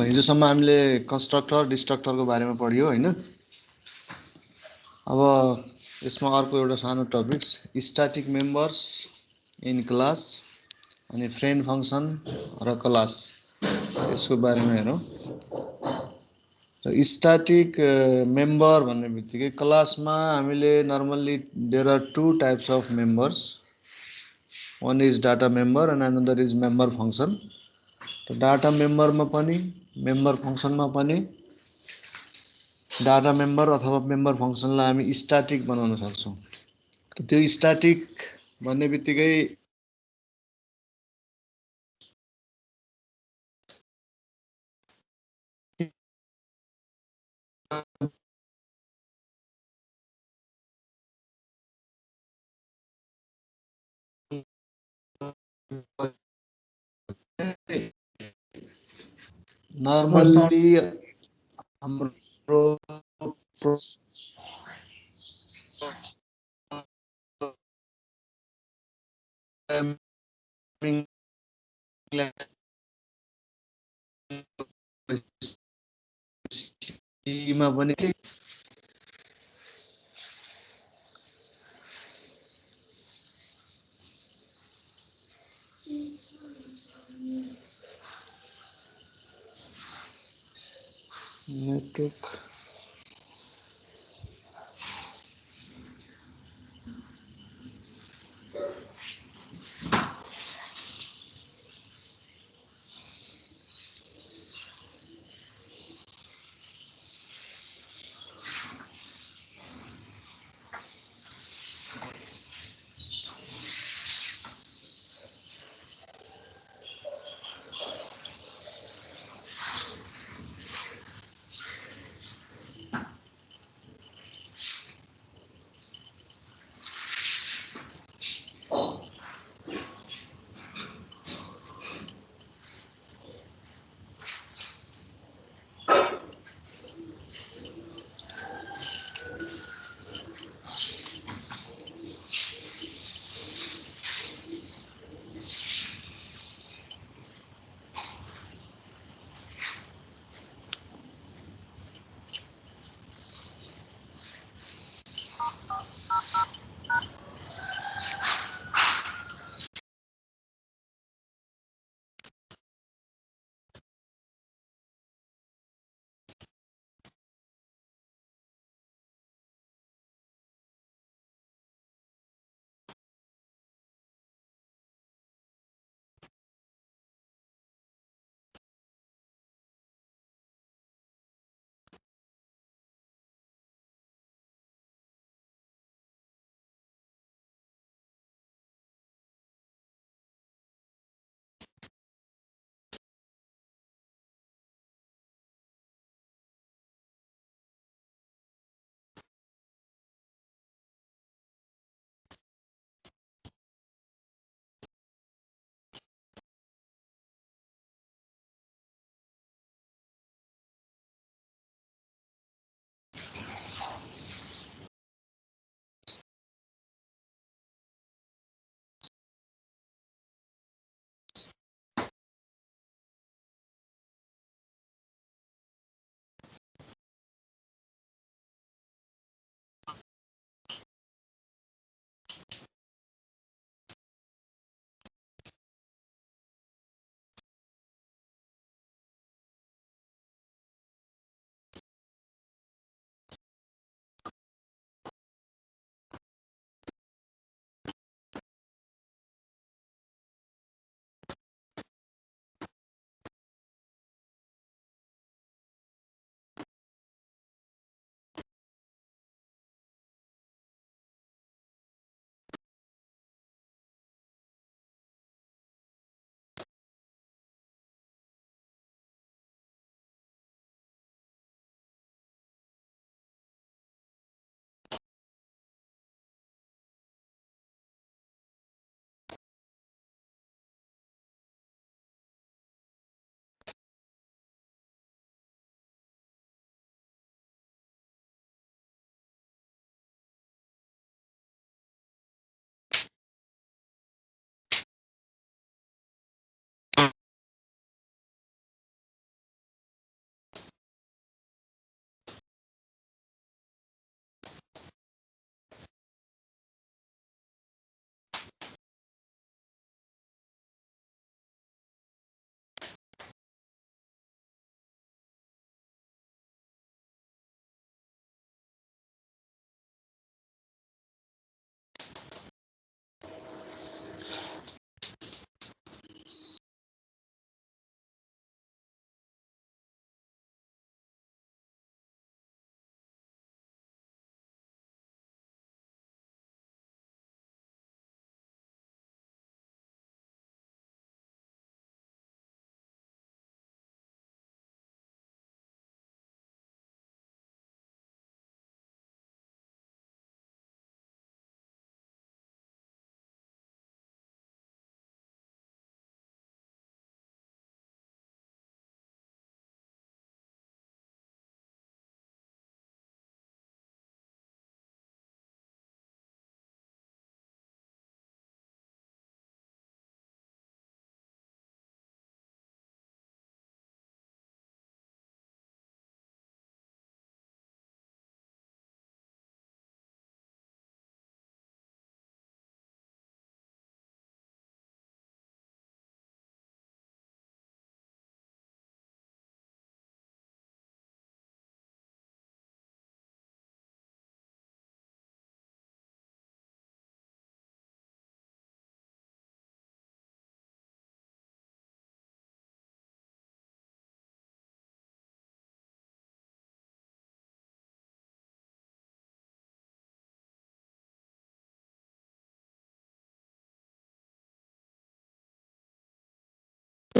हिजोसम्म हामीले कन्स्ट्रक्टर डिस्ट्रक्टरको बारेमा पढ्यो होइन। अब यसमा अर्को एउटा सानो topics static members in class अनि फ्रेन्ड फङ्सन र क्लास, यसको बारेमा हेरौँ। स्ट्याटिक मेम्बर भन्ने बित्तिकै क्लासमा हामीले normally there are two types of members, one is data member and another is member function. Data मेम्बरमा पनि मेम्बर फङ्सनमा पनि डाटा मेम्बर अथवा मेम्बर फङ्सनलाई हामी स्ट्याटिक बनाउन सक्छौँ। त्यो स्ट्याटिक भन्ने बित्तिकै नर्मल्ली हाम्रो मा पनि नेटवर्क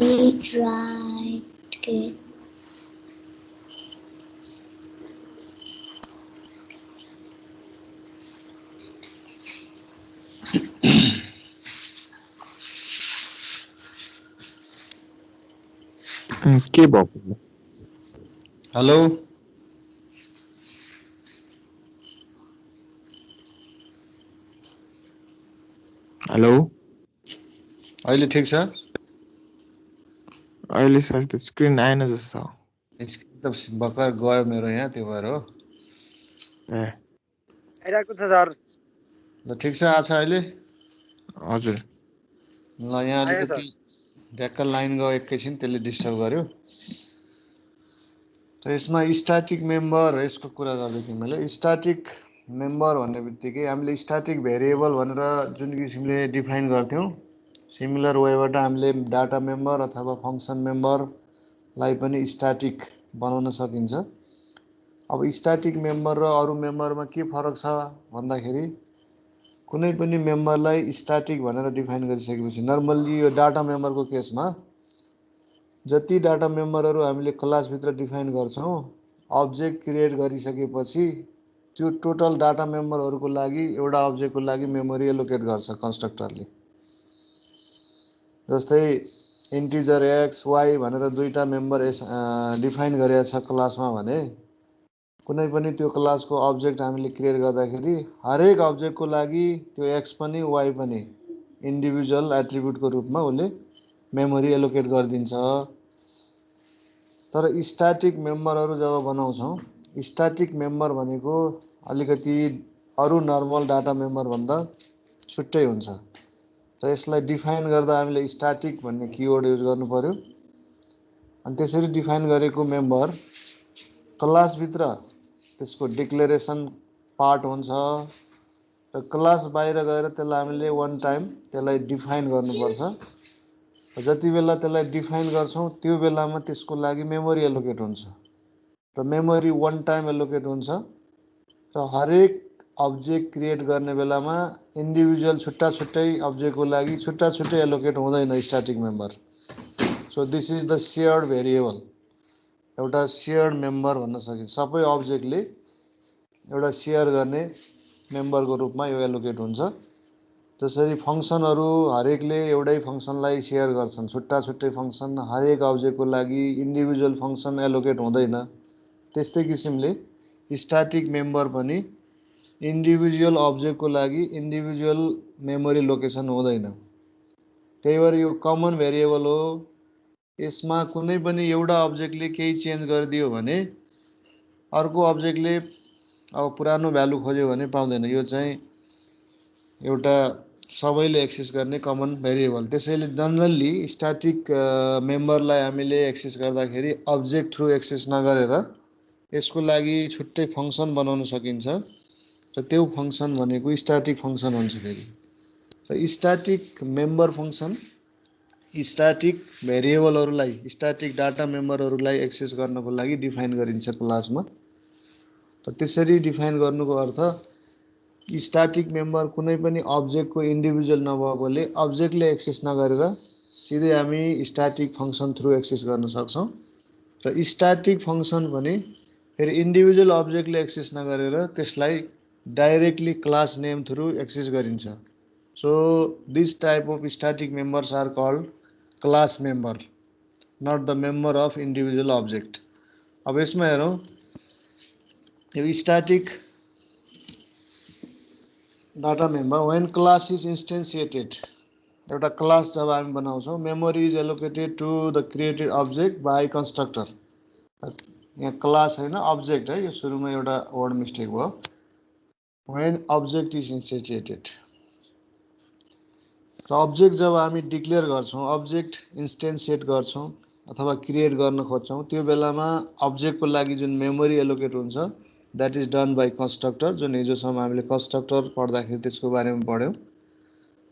read, write, get. के भएको? हेलो हेलो अहिले ठिक छ? अहिले सर त्यो स्क्रिन आएन जस्तो। स्क्रिन त भर्खर गयो मेरो यहाँ, त्यो भएर हो। ए आइरहेको छ सर। ल ठिक छ, आछ अहिले? हजुर। ल यहाँ आयो अलिकति ढ्याक्क लाइन गयो एकैछिन, त्यसले डिस्टर्ब गर्यो। त यसमा स्ट्याटिक मेम्बर, यसको कुरा गर्दै थियौँ मैले। स्ट्याटिक मेम्बर भन्ने बित्तिकै हामीले स्ट्याटिक भेरिएबल भनेर जुन किसिमले डिफाइन गर्थ्यौँ, सिमिलर वेबाट हामीले डाटा मेम्बर अथवा फङ्सन मेम्बरलाई पनि स्ट्याटिक बनाउन सकिन्छ। अब स्ट्याटिक मेम्बर र अरू मेम्बरमा के फरक छ भन्दाखेरि, कुनै पनि मेम्बरलाई स्ट्याटिक भनेर डिफाइन गरिसकेपछि, नर्मल्ली यो डाटा मेम्बरको केसमा जति डाटा मेम्बरहरू हामीले क्लासभित्र डिफाइन गर्छौँ, अब्जेक्ट क्रिएट गरिसकेपछि त्यो टोटल डाटा मेम्बरहरूको लागि एउटा अब्जेक्टको लागि मेमोरी एलोकेट गर्छ कन्स्ट्रक्टरले। जस्तै इन्टिजर एक्स वाई भनेर दुईवटा मेम्बर डिफाइन गरेको छ क्लासमा भने, कुनै पनि त्यो क्लासको अब्जेक्ट हामीले क्रिएट गर्दाखेरि हरेक अब्जेक्टको लागि त्यो एक्स पनि वाई पनि इन्डिभिजुअल एट्रिब्युटको रूपमा उसले मेमोरी एलोकेट गरिदिन्छ। तर स्ट्याटिक मेम्बरहरू जब बनाउँछौँ, स्ट्याटिक मेम्बर भनेको अलिकति अरू नर्मल डाटा मेम्बरभन्दा छुट्टै हुन्छ। र यसलाई डिफाइन गर्दा हामीले स्ट्याटिक भन्ने किवर्ड युज गर्नु पर्यो। अनि त्यसरी डिफाइन गरेको मेम्बर क्लासभित्र त्यसको डिक्लेरेसन पार्ट हुन्छ र क्लास बाहिर गएर त्यसलाई हामीले वान टाइम त्यसलाई डिफाइन गर्नुपर्छ। जति बेला त्यसलाई डिफाइन गर्छौँ त्यो बेलामा त्यसको लागि मेमोरी एलोकेट हुन्छ र मेमोरी वान टाइम एलोकेट हुन्छ। र हरेक अब्जेक्ट क्रिएट गर्ने बेलामा इन्डिभिजुअल छुट्टा छुट्टै अब्जेक्टको लागि छुट्टा छुट्टै एलोकेट हुँदैन static member. So this is the सेयर्ड variable, एउटा सेयर्ड मेम्बर भन्न सकिन्छ। सबै अब्जेक्टले एउटा सेयर गर्ने मेम्बरको रूपमा यो एलोकेट हुन्छ। जसरी फङ्सनहरू हरेकले एउटै फङ्सनलाई सेयर गर्छन्, छुट्टा छुट्टै फङ्सन हरेक अब्जेक्टको लागि इन्डिभिजुअल फङ्सन एलोकेट हुँदैन, त्यस्तै किसिमले स्ट्याटिक मेम्बर पनि इन्डिभिजुअल अब्जेक्टको लागि इन्डिभिजुअल मेमोरी लोकेसन हुँदैन। त्यही भएर यो कमन भेरिएबल हो। यसमा कुनै पनि एउटा अब्जेक्टले केही चेन्ज गरिदियो भने अर्को अब्जेक्टले अब पुरानो भ्यालु खोज्यो भने पाउँदैन। यो चाहिँ एउटा सबैले एक्सेस गर्ने कमन भेरिएबल। त्यसैले जनरल्ली स्ट्याटिक मेम्बरलाई हामीले एक्सेस गर्दाखेरि अब्जेक्ट थ्रु एक्सेस नगरेर यसको लागि छुट्टै फङ्सन बनाउन सकिन्छ र त्यो फङ्सन भनेको स्ट्याटिक फङ्सन हुन्छ। फेरि र स्ट्याटिक मेम्बर फङ्सन स्ट्याटिक भेरिएबलहरूलाई, स्ट्याटिक डाटा मेम्बरहरूलाई एक्सेस गर्नको लागि डिफाइन गरिन्छ क्लासमा। र त्यसरी डिफाइन गर्नुको अर्थ स्ट्याटिक मेम्बर कुनै पनि अब्जेक्टको इन्डिभिजुअल नभएकोले अब्जेक्टले एक्सेस नगरेर सिधै हामी स्ट्याटिक फङ्सन थ्रु एक्सेस गर्न सक्छौँ। र स्ट्याटिक फङ्सन पनि फेरि इन्डिभिजुअल अब्जेक्टले एक्सेस नगरेर त्यसलाई directly class name through access गरिन्छ। So this type of static members are called class member, not the member of individual object. अब यसमा हेरौँ, यो static data member when class is instantiated, एउटा क्लास जब हामी बनाउँछौँ, memory is allocated to the created object by constructor. यहाँ class होइन अब्जेक्ट है, यो सुरुमा एउटा वर्ड मिस्टेक भयो। व्हेन अब्जेक्ट इज इन्स्टेन्सिएटेड, र अब्जेक्ट जब हामी डिक्लेयर गर्छौँ, अब्जेक्ट इन्स्टेन्सिएट गर्छौँ अथवा क्रिएट गर्न खोज्छौँ, त्यो बेलामा अब्जेक्टको लागि जुन मेमोरी एलोकेट हुन्छ that is done by constructor. जुन हिजोसम्म हामीले कन्स्ट्रक्टर पढ्दाखेरि त्यसको बारेमा पढ्यौँ।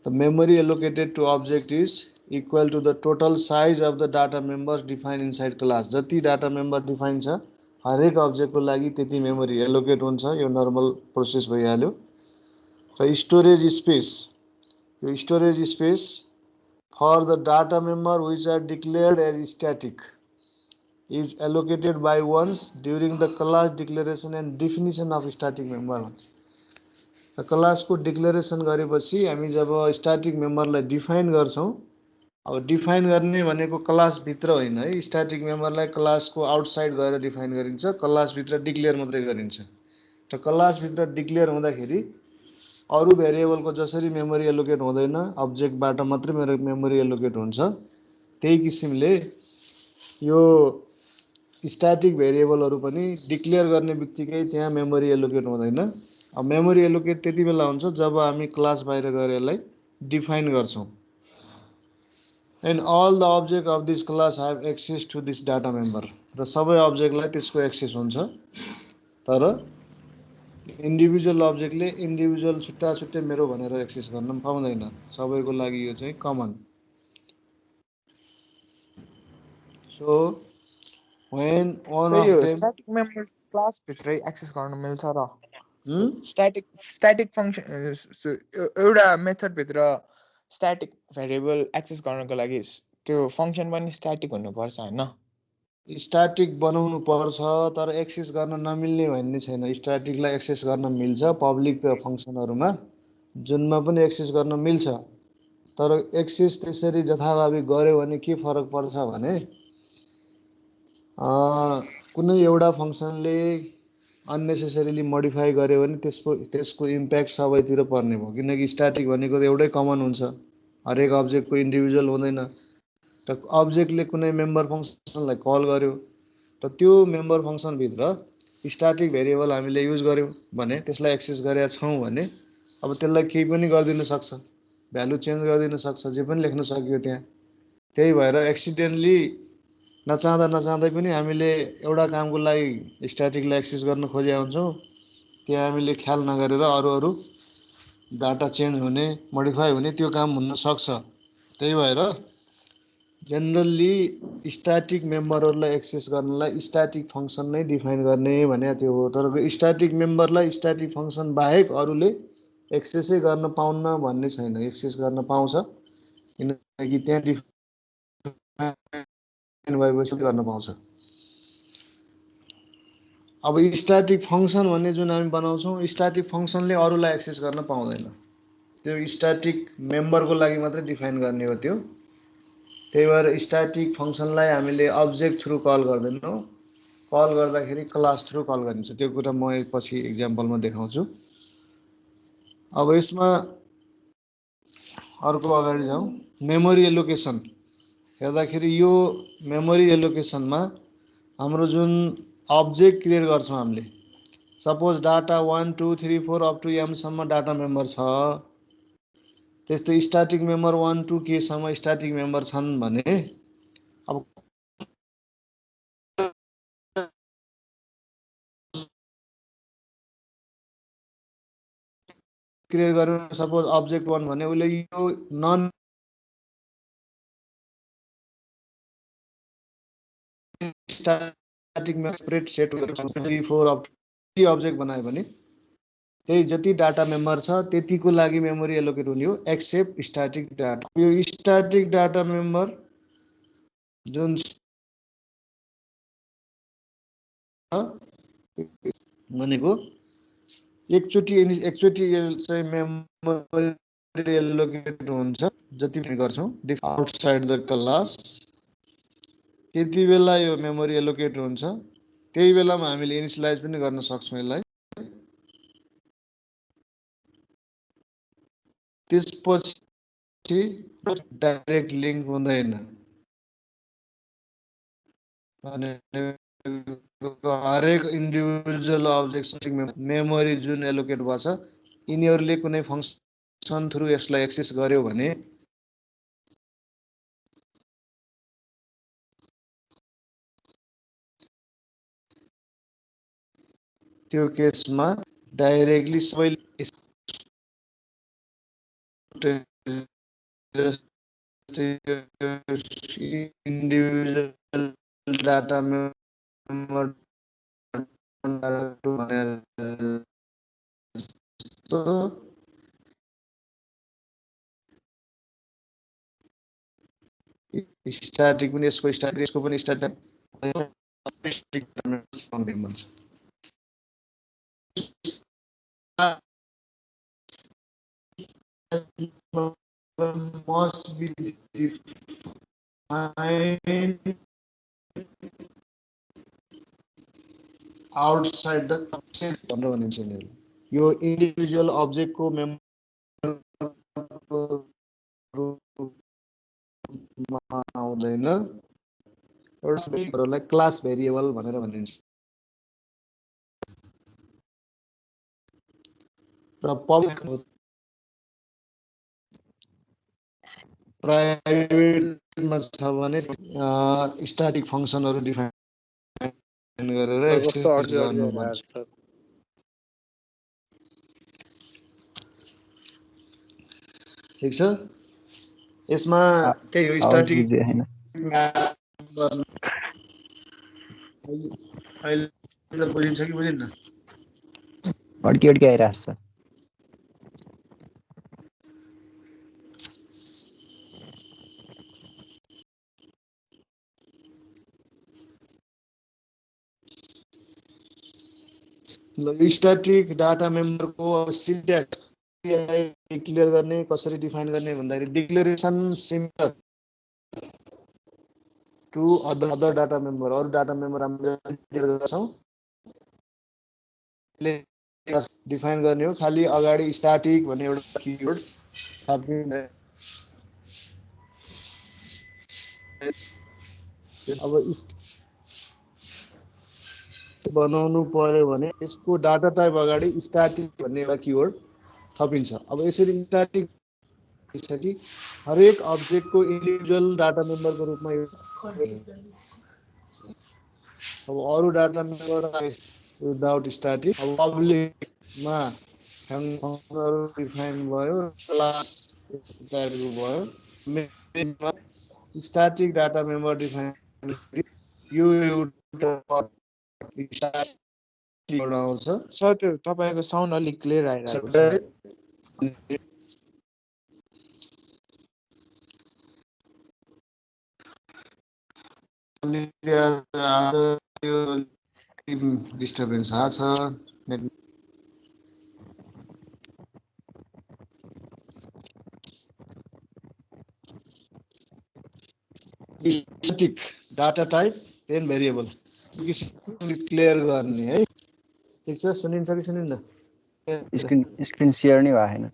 The memory allocated to object is equal to the total size of the data member define inside class. जति डाटा मेम्बर डिफाइन छ हरेक अब्जेक्टको लागि त्यति मेमोरी एलोकेट हुन्छ। यो नर्मल प्रोसेस भइहाल्यो। र स्टोरेज स्पेस, यो storage space for the data member which are declared as static is allocated by once during the class declaration and definition of static member. Class को declaration गरेपछि हामी जब static मेम्बरलाई define गर्छौं, अब define गर्ने भनेको class भित्र होइन है, स्टैटिक मेम्बरलाई क्लास को आउटसाइड गएर डिफाइन गरिन्छ, क्लास भित्र डिक्लेयर मात्रै गरिन्छ। र क्लास भित्र डिक्लेयर हुँदाखेरि अरु भेरिएबल को जसरी मेमोरी एलोकेट हुँदैन, अब्जेक्टबाट मात्रै मेमोरी एलोकेट हुन्छ, त्यही किसिमले यो स्टैटिक भेरिएबलहरु पनि डिक्लेयर गर्ने बित्तिकै त्यहाँ मेमोरी एलोकेट हुँदैन। अब मेमोरी एलोकेट त्यति बेला हुन्छ जब हामी क्लास बाहिर गएर यसलाई डिफाइन गर्छौं। And all the object of this class have access to this data member. र सबै अब्जेक्टलाई त्यसको एक्सेस हुन्छ, तर इन्डिभिजुअल अब्जेक्टले इन्डिभिजुअल छुट्टा छुट्टै मेरो भनेर एक्सेस गर्न पाउँदैन। सबैको लागि यो चाहिँ common. So when one of them static members class भित्रै एक्सेस गर्न मिल्छ र स्टैटिक फंक्शन एउटा मेथड भित्र स्टैटिक भेरिएबल एक्सेस गर्नको लागि त्यो फंक्शन पनि स्टैटिक हुनुपर्छ हैन? स्टैटिक बनाउनु पर्छ, तर एक्सेस गर्न नमिल्ने भन्ने छैन। स्टैटिकलाई एक्सेस गर्न मिल्छ पब्लिक फंक्शनहरुमा, जुनमा पनि एक्सेस गर्न मिल्छ, तर एक्सेस त्यसरी जथाभावी गर्यो भने के फरक पर्छ भने कुनै एउटा फंक्शनले अननेसेसरीली मोडिफाई गर्यो भने त्यसको इम्प्याक्ट सबैतिर पर्ने भयो, किनकि स्टैटिक भनेको त एउटै कमन हुन्छ, हरेक अब्जेक्टको इन्डिभिजुअल हुँदैन। र अब्जेक्टले कुनै मेम्बर फंक्शनलाई कल गर्यो र त्यो मेम्बर फंक्शन भित्र स्टैटिक भेरिएबल हामीले युज गर्यौं भने, त्यसलाई एक्सेस गरेका छौं भने अब त्यसलाई केही पनि गर्दिन सक्छ, भ्यालु चेन्ज गर्दिन सक्छ, जे पनि लेख्न सकियो त्यहाँ। त्यही भएर एक्सिडेन्टली नचाहँदै पनि हामीले एउटा कामको लागि स्टैटिकलाई एक्सेस गर्न खोजेका हुन्छौं, त्यहाँ हामीले ख्याल नगरेर अरु डाटा चेन्ज हुने, मोडिफाई हुने त्यो काम हुन सक्छ। त्यही भएर जनरली स्टैटिक मेम्बरहरुलाई एक्सेस गर्नलाई स्टैटिक फंक्शन नै डिफाइन गर्ने भने त्यो हो। तर स्टैटिक मेम्बरलाई स्टैटिक फंक्शन बाहेक अरुले एक्सेसै गर्न पाउन्न भन्ने छैन, एक्सेस गर्न पाउँछ, किनकि त्यहाँ डिफाइन भएपछि गर्न पाउँछ। अब स्टैटिक फंक्शन भन्ने जुन हामी बनाउँछौं, स्टैटिक फंक्शनले अरुलाई एक्सेस गर्न पाउँदैन, त्यो स्टैटिक मेम्बरको लागि मात्रै डिफाइन गर्ने हो त्यो। त्यही भएर स्टैटिक फंक्शनलाई हामीले अब्जेक्ट थ्रु कल गर्दैनौं, कल गर्दाखेरि क्लास थ्रु कल गरिन्छ। त्यो कुरा म पछि एक्जाम्पलमा देखाउँछु। अब यसमा अर्को अगाडि जाउँ, मेमोरी एलोकेसन हेर्दाखेरि यो मेमोरी एलोकेसनमा हाम्रो जुन अब्जेक्ट क्रिएट गर्छौं हामीले, suppose data 1 2 3 4 up to m सम्म डाटा मेम्बर छ, त्यस्तै स्टैटिक मेम्बर 1 2 के सम्म स्टैटिक मेम्बर छन् भने अब क्रिएट गर्नु, सपोज अब्जेक्ट 1 भने उले यो नन स्टैटिक में spread set 3 4 up to object बनायो भने त्यही जति डाटा मेम्बर छ त्यतिको लागि मेमोरी एलोकेट हुने हो, एक्सेप्ट स्टैटिक डाटा। यो स्टैटिक डाटा मेम्बर जुन भनेको एकचोटी चाहिँ मेमोरी एलोकेट हुन्छ जति पनि गर्छौं आउटसाइड द क्लास, त्यति बेला यो मेमोरी एलोकेट हुन्छ। त्यही बेलामा हामीले इनिशियलाइज पनि गर्न सक्छौं यसलाई। त्यसपछि डाइरेक्ट लिंक हुँदैन, हरेक इन्डिभिजुअल अब्जेक्ट मेमोरी जुन एलोकेट भएको छ, यिनीहरुले कुनै फंक्शन थ्रु यसलाई एक्सेस गर्यो भने त्यो केसमा डाइरेक्टली सबै इन्डिभिजुअल डाटा मेम्बर स्ट्याटिक पनि यसको स्ट्याटिक यसको पनि static must be defined outside the concept भनेर भनिन्छ यिनीहरू यो इन्डिभिजुअल अब्जेक्टको मेम्बरको रूपमा आउँदैन एउटालाई क्लास भेरिएबल भनेर भनिन्छ र पब्लिक प्राइभेटमा छ भने स्ट्याटिक फङ्सनहरू डिफाइन गरेर कस्तो एक्सेस अड्यो गर्नु यार पर्छ सर ठीक छ यसमा त्यही हो स्ट्याटिक अहिले त बुझिन्छ कि बुझिन्न अड्की आइरहेछ सर स्ट्याटिक डाटा मेम्बरको सिन्ट्याक्स डिक्लेयर गर्ने कसरी डिफाइन गर्ने भन्दाखेरि declaration similar to other data member अरु डाटा मेम्बर हामीले डिक्लेयर गर्छौं डिफाइन गर्ने हो खाली अगाडि स्ट्याटिक भन्ने एउटा किवर्ड थपिने अब बनाउनु पर्यो भने यसको डाटा टाइप अगाडि स्ट्याटिक भन्ने एउटा किवर्ड थपिन्छ अब यसरी स्ट्याटिक यसरी हरेक अब्जेक्टको इन्डिभिजुअल डाटा मेम्बरको रूपमा अब अरु डाटा मेम्बर विदाउट स्ट्याटिक अब पब्लिकमा फंक्सनहरु डिफाइन भयो क्लास टाइपको भयो मेनमा स्ट्याटिक डाटा मेम्बर डिफाइन यो एउटा आउँछ सर त्यो तपाईको साउन्ड अलि क्लियर आइरहेको छ डिस्टर्बेन्स आछ static data type then variable clear गर्ने है ठीक छ सुनिन्छ कि सुनिन्न स्क्रिन शेयर नै भएन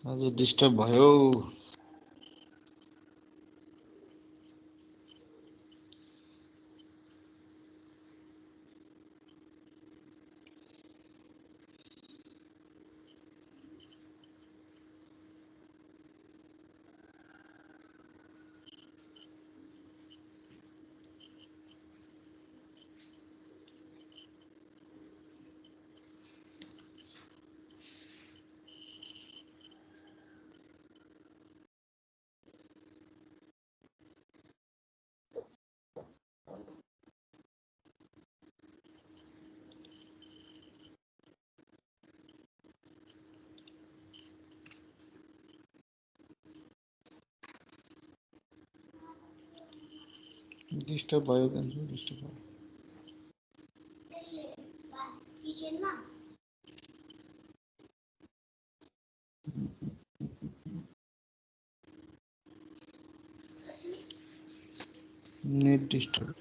आज डिस्टर्ब भयो डिस्टर्ब भयो डिस्टर्ब भयो नेट डिस्टर्ब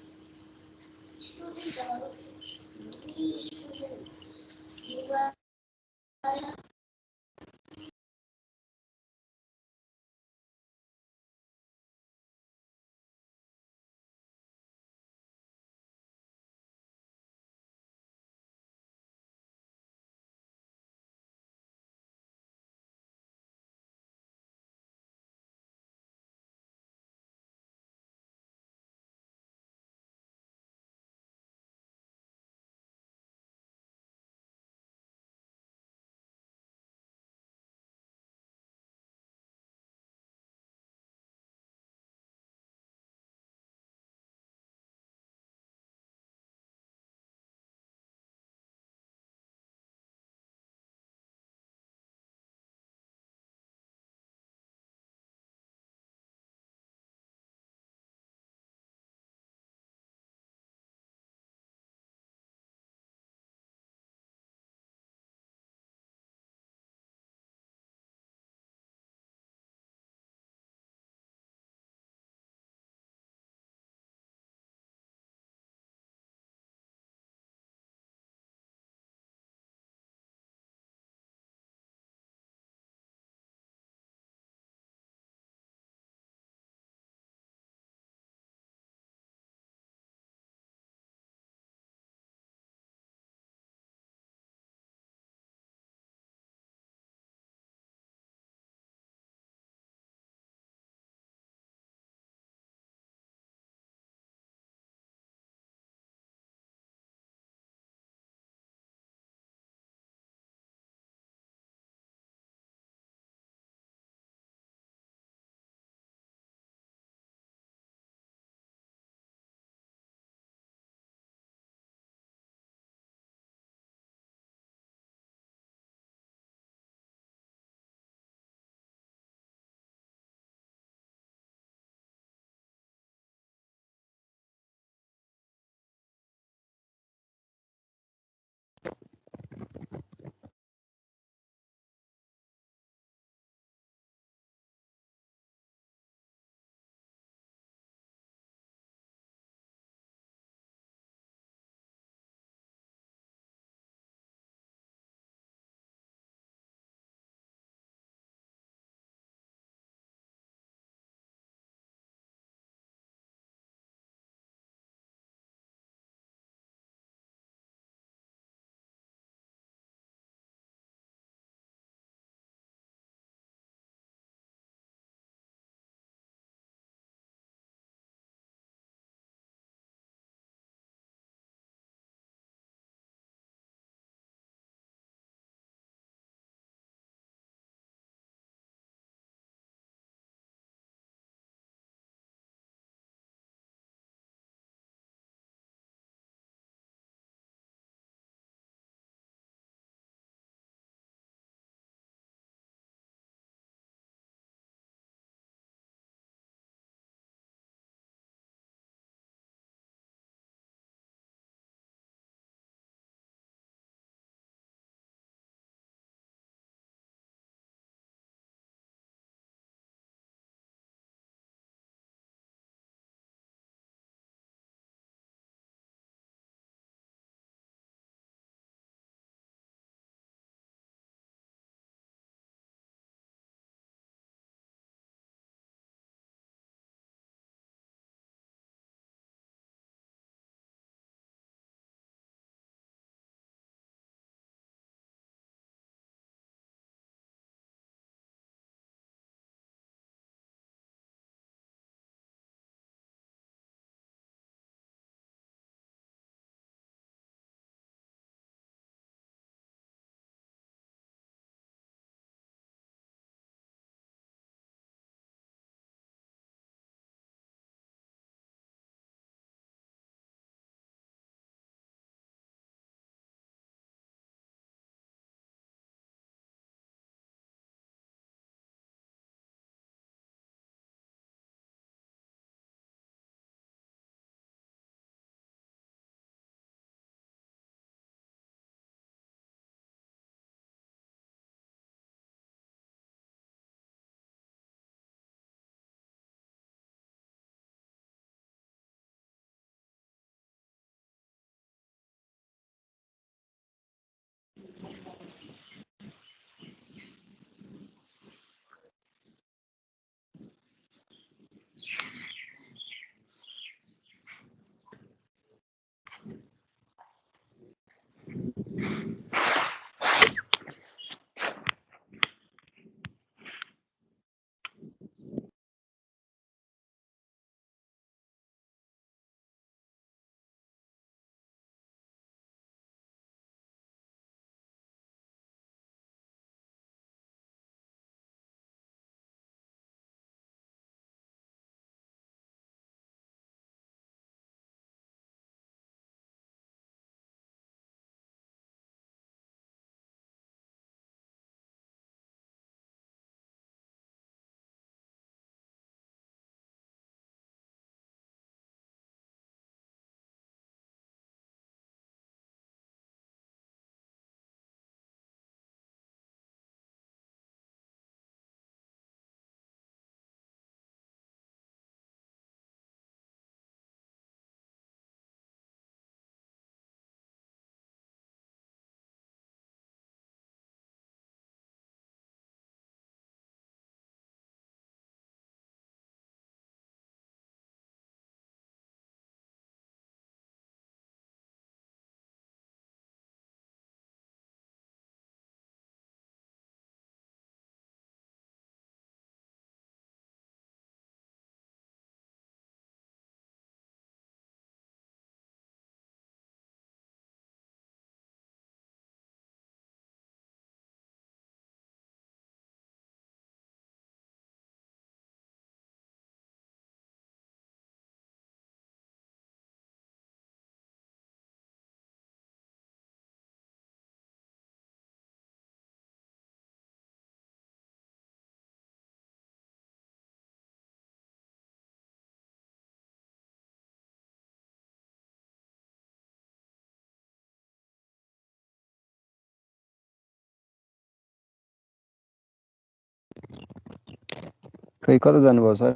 खै कता जानुभयो सर?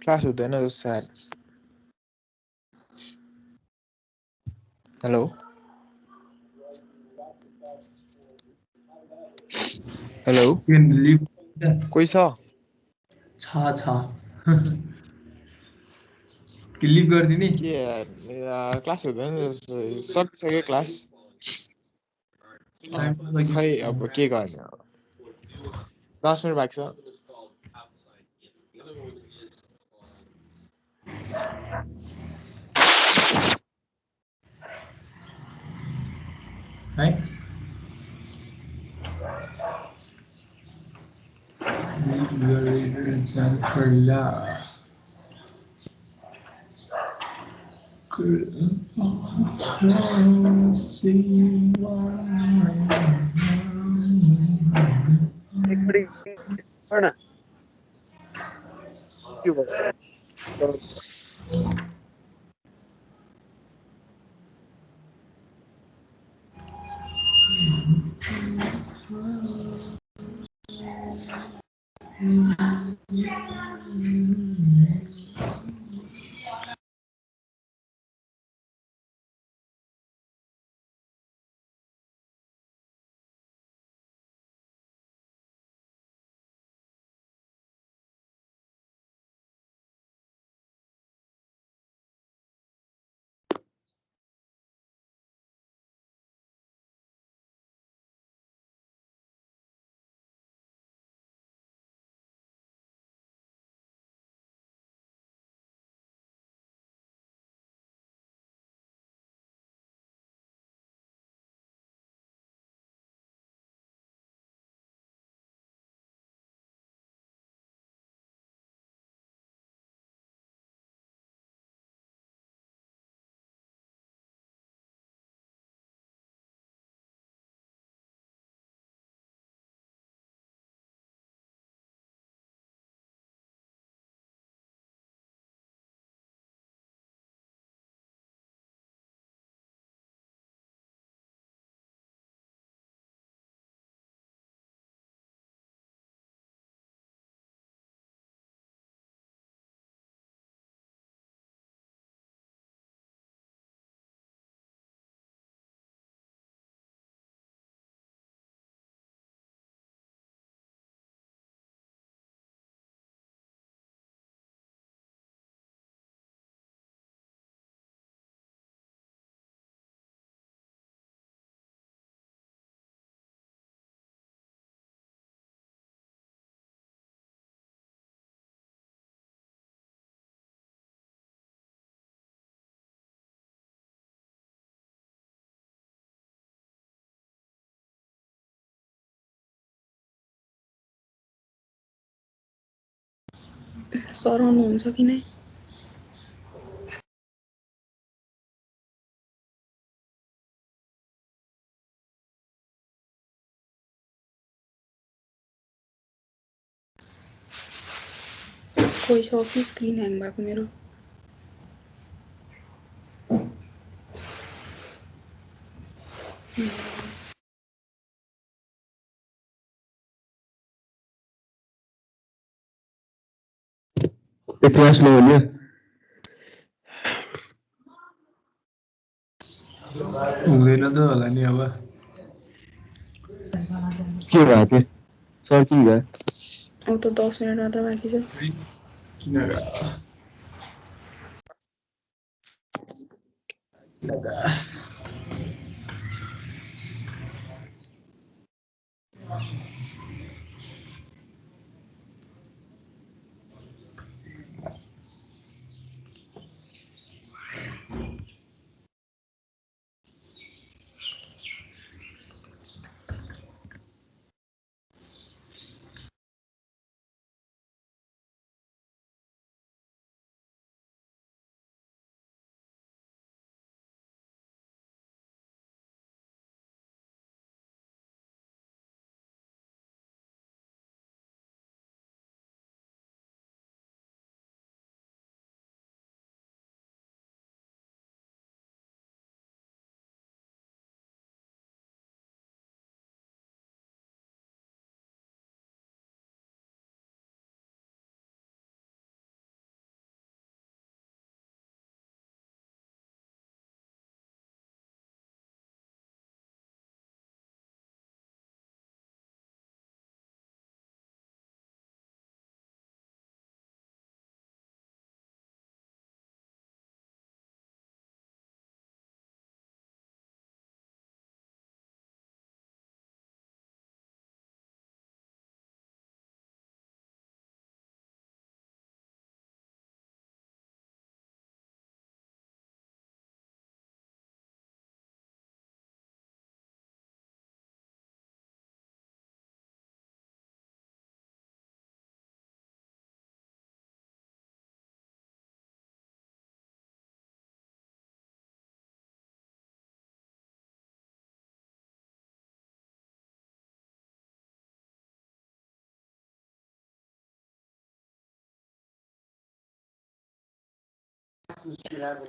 क्लास हुँदैन जस्तो यार। हेलो हेलो लिभ कोही छ? लिभ गरिदिने के यार क्लास हुँदैन जस्तो सकिसक्यो क्लास। खै अब के गर्ने 10 मिनट बाँकी छ। है एकपट्टि पढ्न के भयो? सर आउनुहुन्छ कि नै? कोही छ कि स्क्रिन ह्याङ भएको मेरो? यति स्लो हो हुँदैन त होला नि अब के भयो त्यो सर के भयो अब त 10 मिनेट मात्र बाँकी छ किन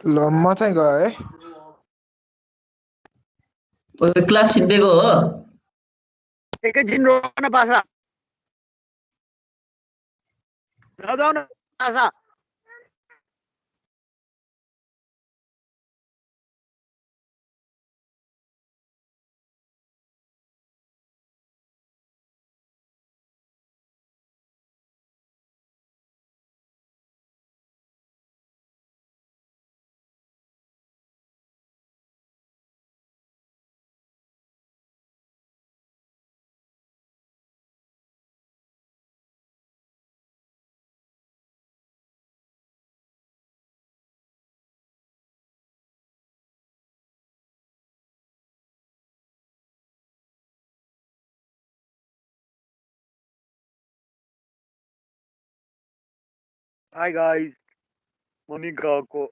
ल म चाहिँ गएँ है क्लास सिद्धिएको हो एकैछिन रोक न पासा नजाऊ न पासा हाई गाइस म निकाको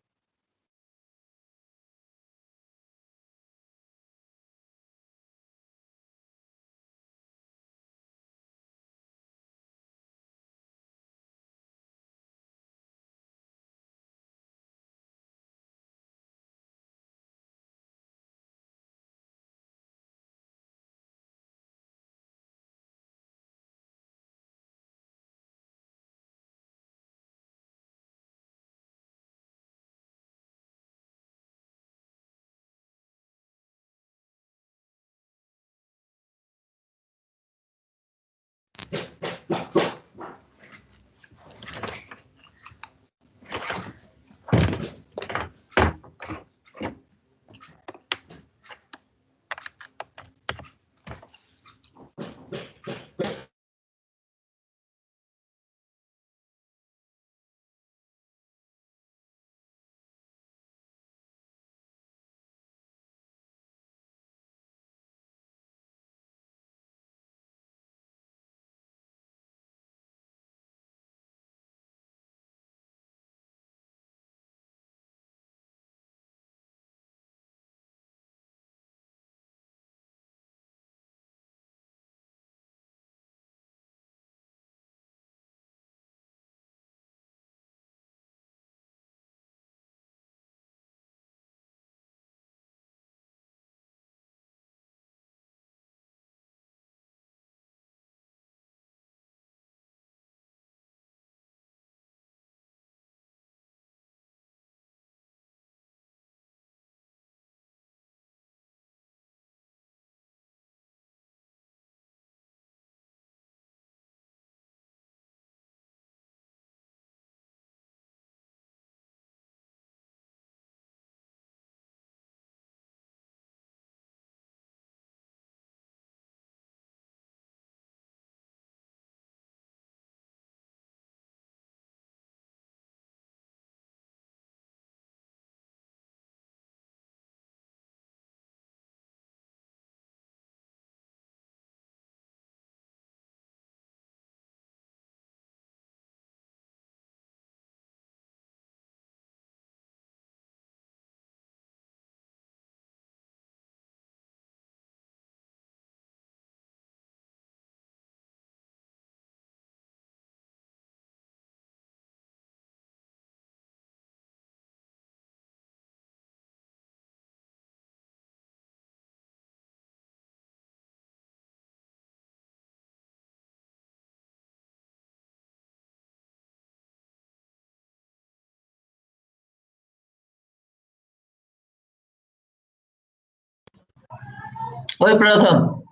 ओए प्रथम